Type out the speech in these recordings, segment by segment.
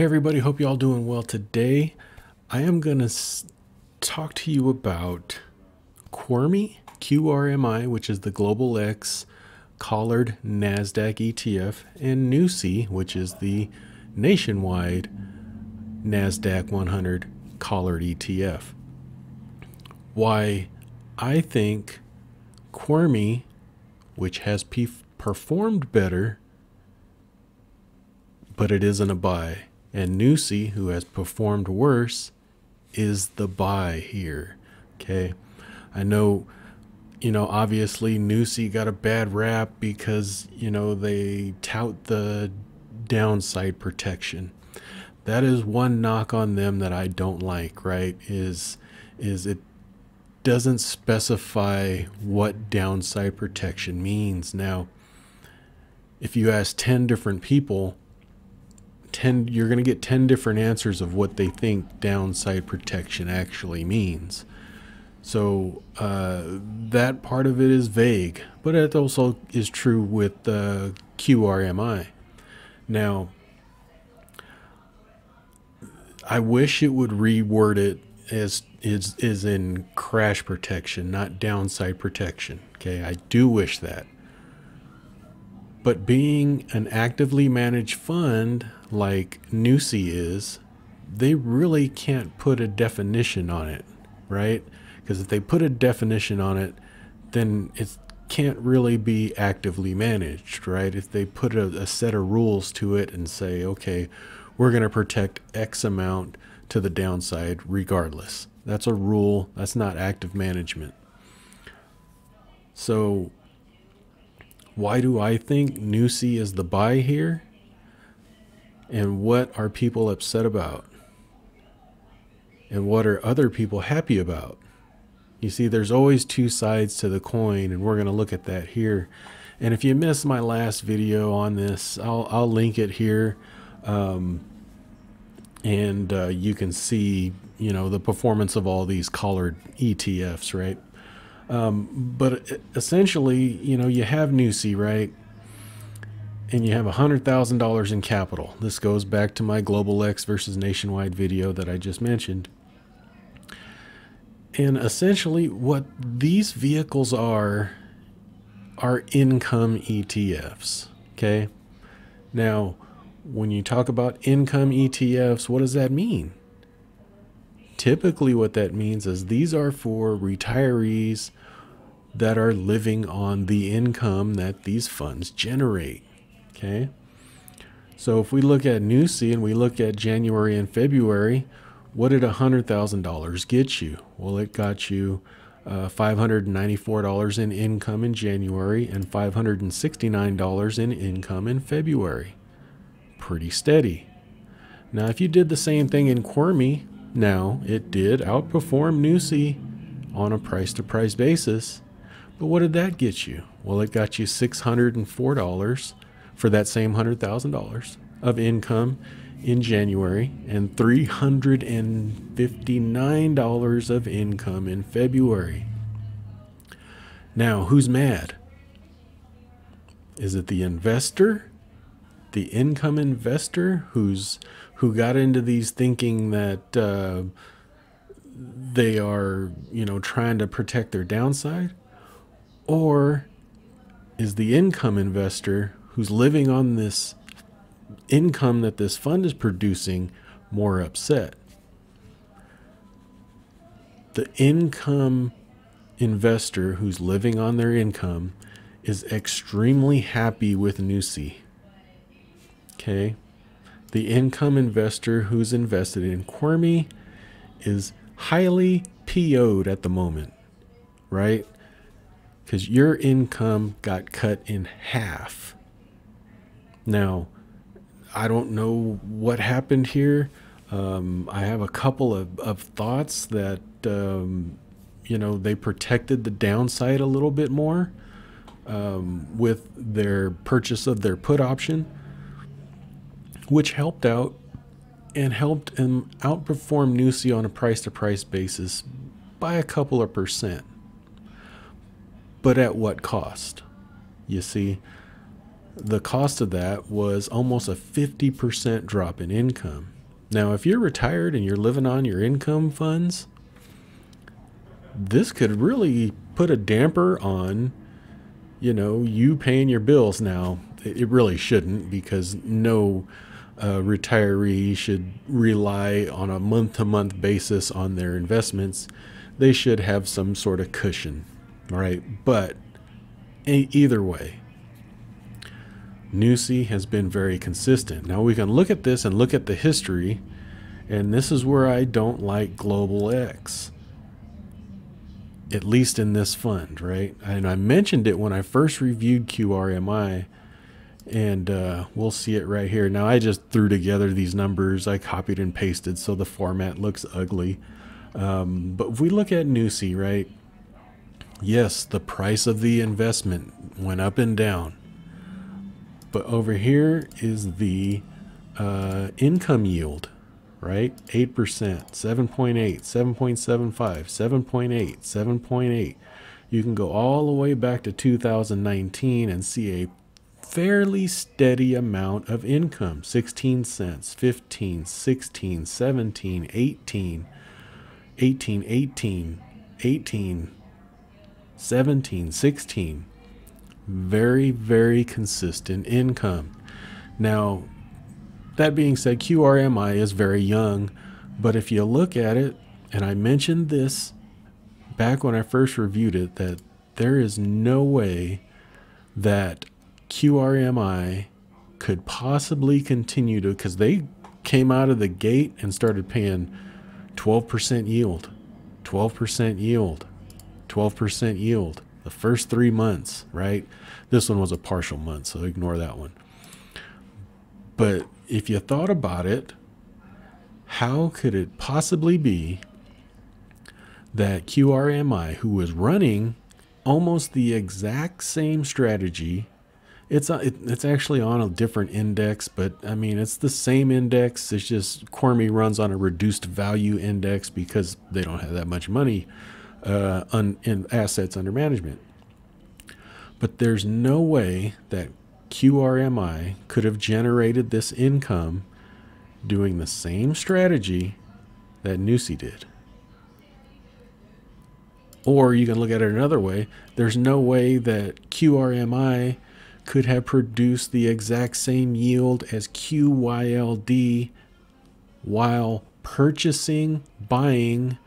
Hey everybody, hope you all doing well today. I am going to talk to you about QRMI, which is the Global X collared NASDAQ ETF, and NUSI, which is the nationwide NASDAQ 100 collared ETF. Why I think QRMI, which has performed better, but it isn't a buy, and NUSI, who has performed worse, is the buy here. Okay, I know, obviously NUSI got a bad rap because, they tout the downside protection. That is one knock on them that I don't like, right? Is it doesn't specify what downside protection means. Now, if you ask 10 different people, you're going to get 10 different answers of what they think downside protection actually means. So that part of it is vague, but it also is true with QRMI. Now, I wish it would reword it as is in crash protection, not downside protection. Okay, I do wish that. But being an actively managed fund like NUSI is, they really can't put a definition on it, right? Because if they put a definition on it, then it can't really be actively managed, right? If they put a set of rules to it and say, okay, we're going to protect X amount to the downside regardless. That's a rule. That's not active management. So why do I think NUSI is the buy here? And what are people upset about? And what are other people happy about? You see, there's always two sides to the coin, and we're going to look at that here. And if you missed my last video on this, I'll link it here. You can see, the performance of all these collared ETFs, right? But essentially, you have NUSI, right? And you have $100,000 in capital. This goes back to my Global X versus Nationwide video that I just mentioned. And essentially what these vehicles are income ETFs, okay? Now, when you talk about income ETFs, what does that mean? Typically what that means is these are for retirees that are living on the income that these funds generate. Okay, so if we look at NUSI and we look at January and February, what did $100,000 get you? Well, it got you $594 in income in January and $569 in income in February. Pretty steady. Now, if you did the same thing in QRMI, now it did outperform NUSI on a price-to-price basis. But what did that get you? Well, it got you $604 for that same $100,000 of income in January and $359 of income in February. Now, who's mad? Is it the investor, the income investor who got into these thinking that they are, trying to protect their downside? Or is the income investor who's living on this income that this fund is producing more upset? The income investor who's living on their income is extremely happy with NUSI. Okay? The income investor who's invested in QRMI is highly PO'd at the moment, right? Because your income got cut in half. Now, I don't know what happened here. I have a couple of thoughts that, they protected the downside a little bit more with their purchase of their put option, which helped out and helped them outperform NUSI on a price-to-price basis by a couple of percent. But at what cost? You see, the cost of that was almost a 50% drop in income. Now, if you're retired and you're living on your income funds, this could really put a damper on, you paying your bills. Now, it really shouldn't, because no retiree should rely on a month-to-month basis on their investments. They should have some sort of cushion, right? But either way, NUSI has been very consistent. Now we can look at this and look at the history, and this is where I don't like Global X, at least in this fund, right? And I mentioned it when I first reviewed QRMI, and we'll see it right here. Now I just threw together these numbers. I copied and pasted so the format looks ugly. But if we look at NUSI, right? Yes, the price of the investment went up and down. But over here is the income yield, right? 8%, 7.8, 7.75, 7.8, 7.8. You can go all the way back to 2019 and see a fairly steady amount of income. 16 cents, 15, 16, 17, 18, 18, 18, 18, 17, 16. Very, very consistent income. Now, that being said, QRMI is very young, but if you look at it, and I mentioned this back when I first reviewed it, that there is no way that QRMI could possibly continue to, because they came out of the gate and started paying 12% yield, 12% yield, 12% yield. The first 3 months, right? This one was a partial month, so ignore that one. But if you thought about it, how could it possibly be that QRMI, who was running almost the exact same strategy, it's actually on a different index, but I mean, it's the same index. It's just QRMI runs on a reduced value index because they don't have that much money in assets under management. But there's no way that QRMI could have generated this income doing the same strategy that NUSI did. Or you can look at it another way. There's no way that QRMI could have produced the exact same yield as QYLD while buying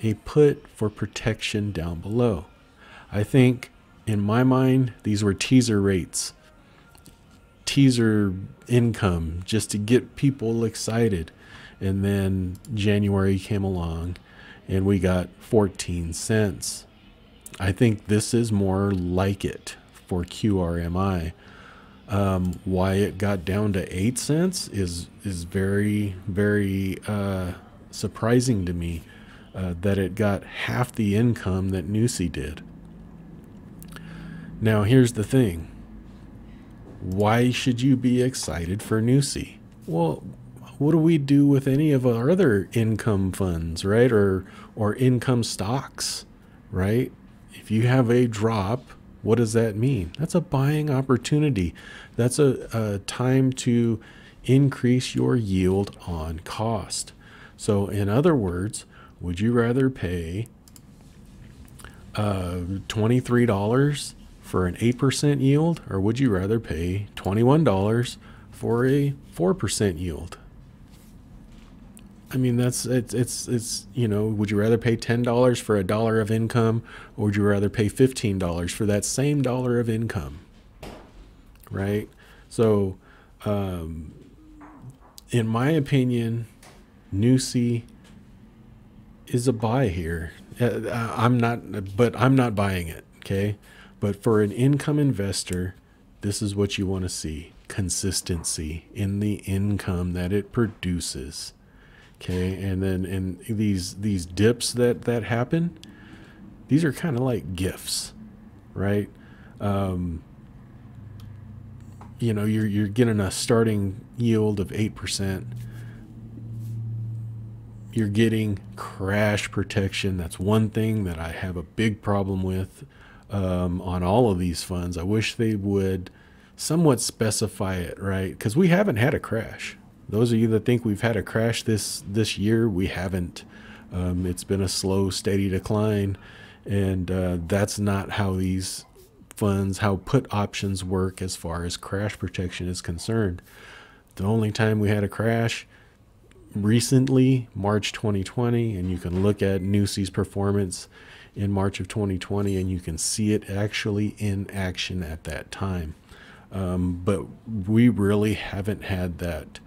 a put for protection down below. I think, in my mind, these were teaser rates, teaser income, just to get people excited. And then January came along and we got 14 cents. I think this is more like it for QRMI. Why it got down to 8 cents is very, very surprising to me. That it got half the income that NUSI did. Now, here's the thing. Why should you be excited for NUSI? Well, what do we do with any of our other income funds, right? Or income stocks, right? If you have a drop, what does that mean? That's a buying opportunity. That's a time to increase your yield on cost. So in other words, would you rather pay $23 for an 8% yield, or would you rather pay $21 for a 4% yield? I mean, it's would you rather pay $10 for $1 of income, or would you rather pay $15 for that same dollar of income? Right? So, in my opinion, NUSI is a buy here. I'm not buying it. Okay. But for an income investor, this is what you want to see: consistency in the income that it produces. Okay. And then in these dips that happen, these are kind of like gifts, right? You're getting a starting yield of 8%. You're getting crash protection. That's one thing that I have a big problem with on all of these funds. I wish they would somewhat specify it, right? Because we haven't had a crash. Those of you that think we've had a crash this year, we haven't. It's been a slow, steady decline, and that's not how these funds, how put options work as far as crash protection is concerned. The only time we had a crash recently, March 2020, and you can look at NUSI's performance in March of 2020, and you can see it actually in action at that time. But we really haven't had that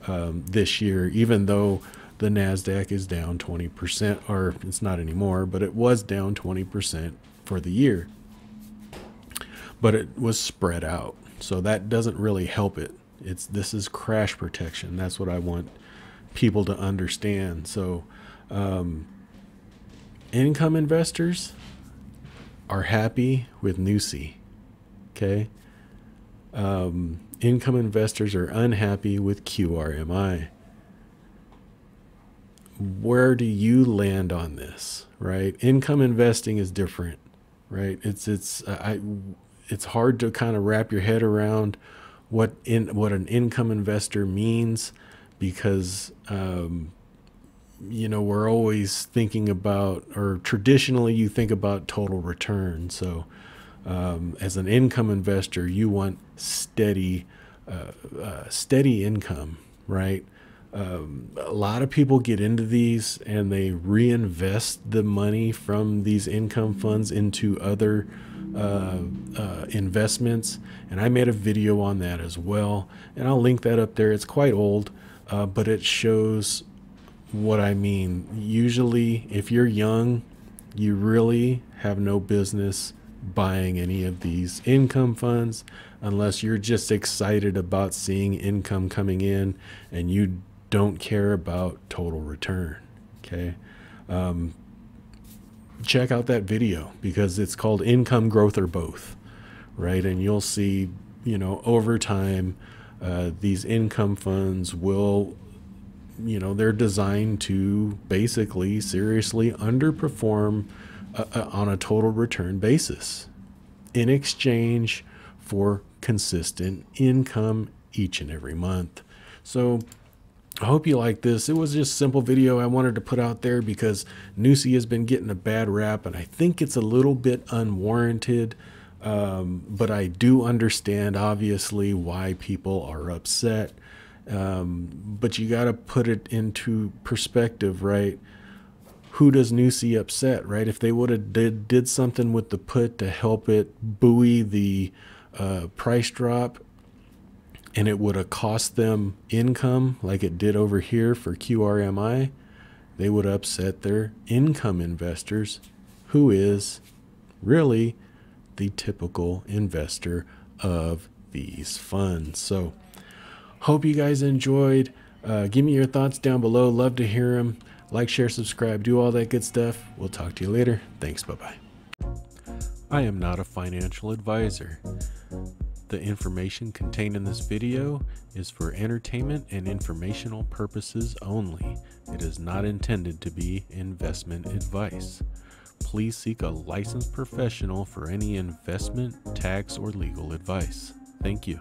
this year, even though the NASDAQ is down 20%, or it's not anymore, but it was down 20% for the year. But it was spread out, so that doesn't really help it. This is crash protection. That's what I want people to understand. So income investors are happy with NUSI. Okay. Income investors are unhappy with QRMI. Where do you land on this, right? Income investing is different, right? It's hard to kind of wrap your head around what an income investor means, because you know, we're always thinking about, or traditionally you think about total return. So as an income investor, you want steady income, right? A lot of people get into these and they reinvest the money from these income funds into other investments, and I made a video on that as well, and I'll link that up there. It's quite old, but it shows what I mean. Usually, if you're young, you really have no business buying any of these income funds unless you're just excited about seeing income coming in and you don't care about total return. Okay. Check out that video, because it's called Income Growth or Both, right? And you'll see, you know, over time, these income funds will, you know, they're designed to basically seriously underperform on a total return basis in exchange for consistent income each and every month. So I hope you like this. It was just a simple video I wanted to put out there because NUSI has been getting a bad rap, and I think it's a little bit unwarranted. But I do understand, obviously, why people are upset. But you got to put it into perspective, right? Who does NUSI upset, right? If they would have did something with the put to help it buoy the price drop, and it would have cost them income like it did over here for QRMI, they would upset their income investors, who is really the typical investor of these funds. So hope you guys enjoyed. Give me your thoughts down below. Love to hear them. Like, share, subscribe, do all that good stuff. We'll talk to you later. Thanks. Bye-bye. I am not a financial advisor. The information contained in this video is for entertainment and informational purposes only. It is not intended to be investment advice. Please seek a licensed professional for any investment, tax, or legal advice. Thank you.